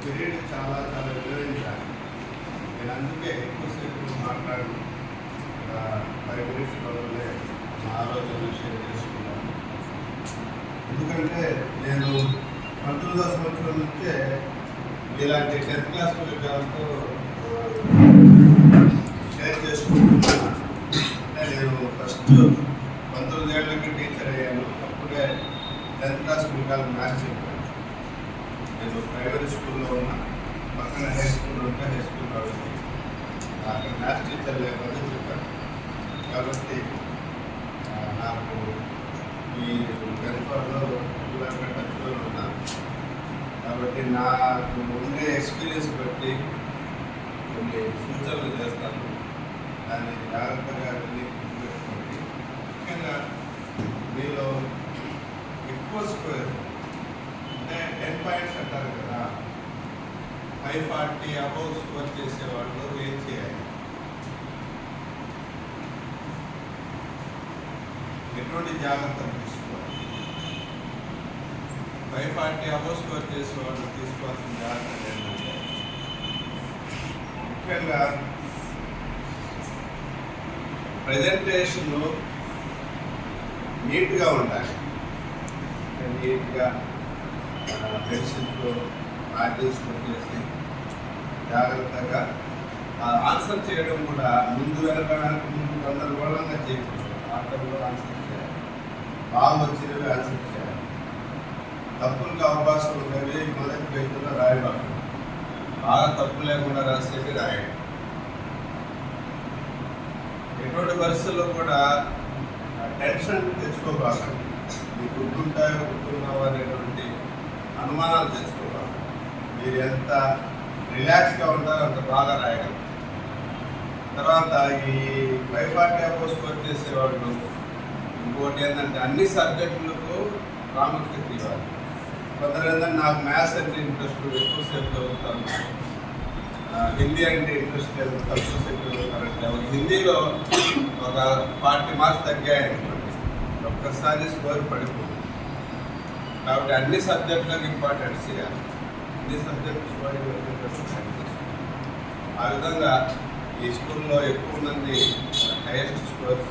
Period చాలా చాలా వివరించాలి. నేను అందుకే ఎక్కువసేపు మాట్లాడి 5 మినిట్స్లోనే నా ఆలోచనలు షేర్ చేసుకున్నాను. ఎందుకంటే నేను 19వ సంవత్సరం నుంచే ఇలాంటి 10th క్లాస్ పిల్లలతో షేర్ చేసుకుంటున్నాను. నేను ఫస్ట్ 19 ఏళ్ళకి టీచర్ అయ్యాను. అప్పుడే 10th క్లాస్ పిల్లలకు మ్యాథ్స్ చెప్పాను. నేను ప్రైమరీ స్కూల్లో ఉన్నా, పక్కన హై స్కూల్ ఉంటే హై స్కూల్ కాబట్టి అక్కడ మ్యాథ్స్ టీచర్ లేకపోతే చెప్పాను. కాబట్టి నాకు ఈ 10th టచ్లో ఉన్నాను. కాబట్టి నాకు ఉండే ఎక్స్పీరియన్స్ బట్టి కొన్ని సూచనలు చేస్తాను. దాన్ని జాగ్రత్తగా వెళ్ళి గుర్తుపెట్టుకోండి. ముఖ్యంగా మీలో ఎక్కువ స్కోర్ అంటే 10 పాయింట్స్ అంటారు కదా, 540 అబౌవ్ స్కోర్ చేసేవాళ్ళు ఏం చేయాలి? ఎటువంటి జాగ్రత్తలు తీసుకోవాలి? 540 అబౌవ్ స్కోర్ చేసేవాళ్ళు తీసుకోవాల్సిన జాగ్రత్తలు ఏంటంటే, ముఖ్యంగా ప్రజెంటేషన్ నీట్గా ఉండాలి. నీట్గా పెన్సిల్తో ప్రాక్టీస్ చేసి జాగ్రత్తగా ఆన్సర్ చేయడం కూడా ముందు వెనక ముందు గందరగోళంగా చేయకూడదు. ఆటల్లో ఆన్సర్ చేయాలి, బాగా వచ్చినవి ఆన్సర్ చేయాలి. తప్పులకు అవకాశం ఉండేవి మొదటి పేజీలో రాయబాకు, బాగా తప్పు లేకుండా రాసేవి రాయండి. ఎటువంటి పరిస్థితుల్లో కూడా టెన్షన్ తెచ్చుకోబాకండి. మీకు గుర్తుంటావో అనేటువంటి అనుమానాలు తెచ్చుకోబాకండి. మీరు ఎంత రిలాక్స్గా ఉంటారో అంత బాగా రాయగలరు. తర్వాత ఈ 540 అబౌవ్ స్కోర్ చేసేవాళ్ళు ఇంకోటి ఏంటంటే అన్ని సబ్జెక్టులకు ప్రాముఖ్యత ఇవ్వాలి. కొందరు ఏంటంటే నాకు మ్యాథ్స్ అంటే ఇంట్రెస్ట్, ఎక్కువసేపు చదువుతాను, హిందీ అంటే ఇంట్రెస్ట్ లేదు, తక్కువసేపు చదువుతారంటే హిందీలో ఒక 40 మార్క్స్ తగ్గాయనుకోండి, ఒక్కసారి స్కోర్ పడిపోతుంది. కాబట్టి అన్ని సబ్జెక్టులకు ఇంపార్టెన్స్ ఇవ్వాలి. అన్ని సబ్జెక్ట్స్ ఆ విధంగా ఈ స్కూల్లో ఎక్కువ మంది హైయెస్ట్ స్కోర్స్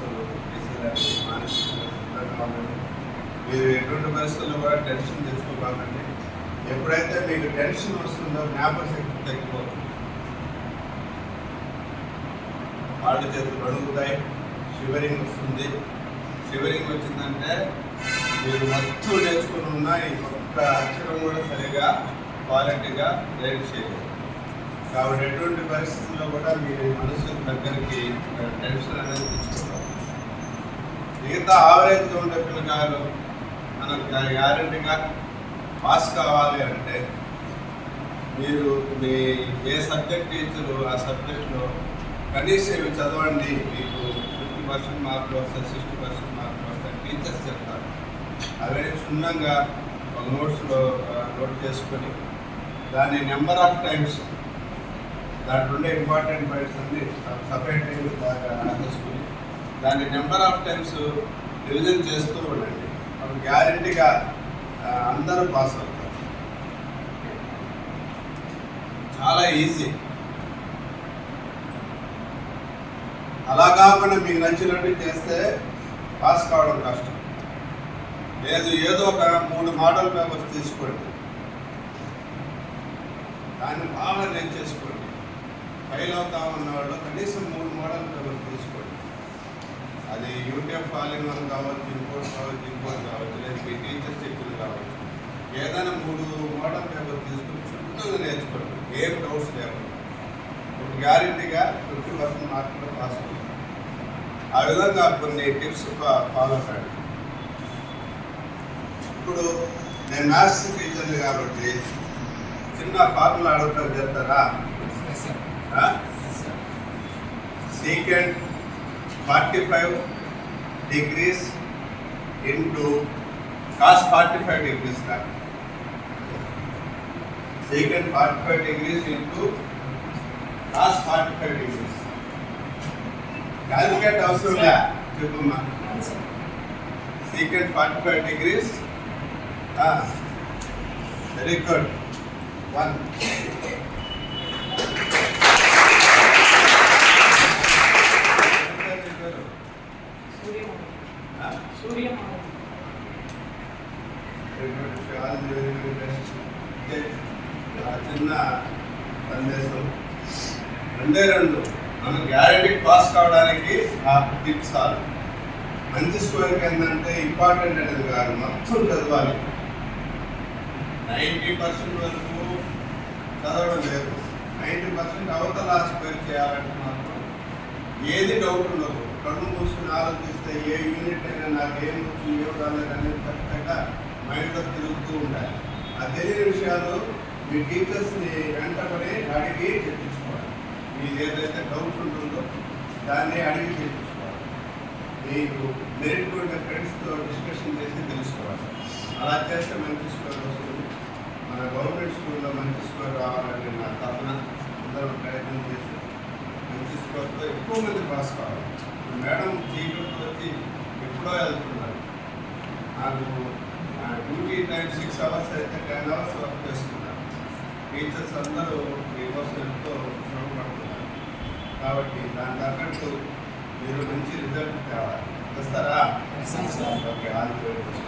తీసేదానికి మానసికంగా మీరు ఎటువంటి పరిస్థితుల్లో కూడా టెన్షన్ తెచ్చుకోకండి. ఎప్పుడైతే మీకు టెన్షన్ వస్తుందో జ్ఞాపక శక్తి తగ్గిపోతుంది, కాళ్ళు చేతులు అడుగుతాయి, షివరింగ్ వస్తుంది. షివరింగ్ వచ్చిందంటే మీరు మొత్తం నేర్చుకుని ఉన్న ఈ ఒక్క అక్షరం కూడా సరిగా క్వాలిటీగా రైడ్ చేయలేదు. కాబట్టి ఎటువంటి పరిస్థితుల్లో కూడా మీరు మనసు దగ్గరికి టెన్షన్ అనేది తెచ్చుకోవాలి. మిగతా ఆవరేజ్గా ఉండే పిల్లకాయలు మనకు గ్యారెంటీగా పాస్ కావాలి అంటే మీరు మీ ఏ సబ్జెక్ట్ టీచరు ఆ సబ్జెక్ట్లో కనీసం ఇవి చదవండి, మీకు 50% మార్కులు వస్తాయి, 60% మార్కులు వస్తాయి టీచర్స్ చెప్తారు. అవే క్షుణ్ణంగా ఒక నోట్స్లో నోట్ చేసుకొని దాన్ని నెంబర్ ఆఫ్ టైమ్స్ దాంట్లో ఉండే ఇంపార్టెంట్ పాయింట్స్ అన్ని సపరేట్ టైమ్స్ బాగా రాసేసుకుని దాన్ని నెంబర్ ఆఫ్ టైమ్స్ రివిజన్ చేస్తూ ఉండండి. అప్పుడు గ్యారెంటీగా అందరూ పాస్ అవుతారు. చాలా ఈజీ. అలా కాకుండా మీకు నచ్చినట్టు చేస్తే పాస్ కావడం కష్టం. లేదు, ఏదో ఒక 3 మోడల్ పేపర్స్ తీసుకోండి, దాన్ని బాగా నేర్చేసుకోండి. ఫెయిల్ అవుతామన్న వాళ్ళు కనీసం 3 మోడల్ పేపర్స్ తీసుకోండి. అది యూట్యూబ్ ఫాలోయింగ్ వల్ల కావచ్చు, ఇంకోటి కావచ్చు, లేదు మీ టీచర్స్ చెప్పింది కావచ్చు. ఏదైనా 3 మోడల్ పేపర్ తీసుకుని చుట్టూ నేర్చుకోండి, ఏం డౌట్స్ లేకుండా. ఇప్పుడు గ్యారెంటీగా 50% మార్కులు పాస్ అవుతుంది. ఆ విధంగా కొన్ని టిప్స్ ఫాలో కండి. ఇప్పుడు నేను మ్యాథ్స్ టీచర్ని కాబట్టి చిన్న ఫార్ములా అడుగుతారు, చెప్తారా? Secant 45 degrees into cos 45 degrees. Secant 45 degrees into cos 45 degrees. Calculate అవసరం లే, చెప్పమ్మా. Secant 45 degrees. Very good. 1. చిన్న సందేశం 2 మనం గ్యారెంటీ పాస్ కావడానికి ఆ టిప్స్ చాలు. మంచి స్కోర్కి ఏంటంటే ఇంపార్టెంట్ అనేది కాదు, మొత్తం చదవాలి. 90% వరకు చదవడం లేదు. 90% అవతల స్కోర్ చేయాలంటే మాత్రం ఏది డౌట్ ఉండదు. కళ్ళు మూసుకుని ఆలోచిస్తే ఏ యూనిట్ అయినా నాకు ఏం వచ్చింది ఏం రాలేదనేది ఖచ్చితంగా మైండ్లో తిరుగుతూ ఉండాలి. ఆ తెలియని విషయాలు మీ టీచర్స్ని వెంటబడి అడిగి చెప్పించుకోవాలి. మీకు ఏదైతే డౌట్ ఉంటుందో దాన్ని అడిగి చెప్పించుకోవాలి. మీకు మెరిట్ ఉండే ఫ్రెండ్స్తో డిస్కషన్ చేసి తెలుసుకోవాలి. అలా చేస్తే మంచి స్కోర్ వస్తుంది. మన గవర్నమెంట్ స్కూల్లో మంచి స్కోర్ రావాలని నా తపన. అందరూ ప్రయత్నం చేసి మంచి స్కోర్తో ఎక్కువ మంది పాస్ కావాలి. మేడం చీకటితో వచ్చి ఎప్పుడో వెళ్తున్నారు. నాకు డ్యూటీ టైం 6 hours అయితే 10 hours వర్క్ చేస్తున్నారు. టీచర్స్ అందరూ మీకోసం ఎంతో శ్రమపడుతున్నారు. కాబట్టి దాని తగ్గట్టు మీరు మంచి రిజల్ట్ తేవాలి. వస్తారా? Okay, all the best.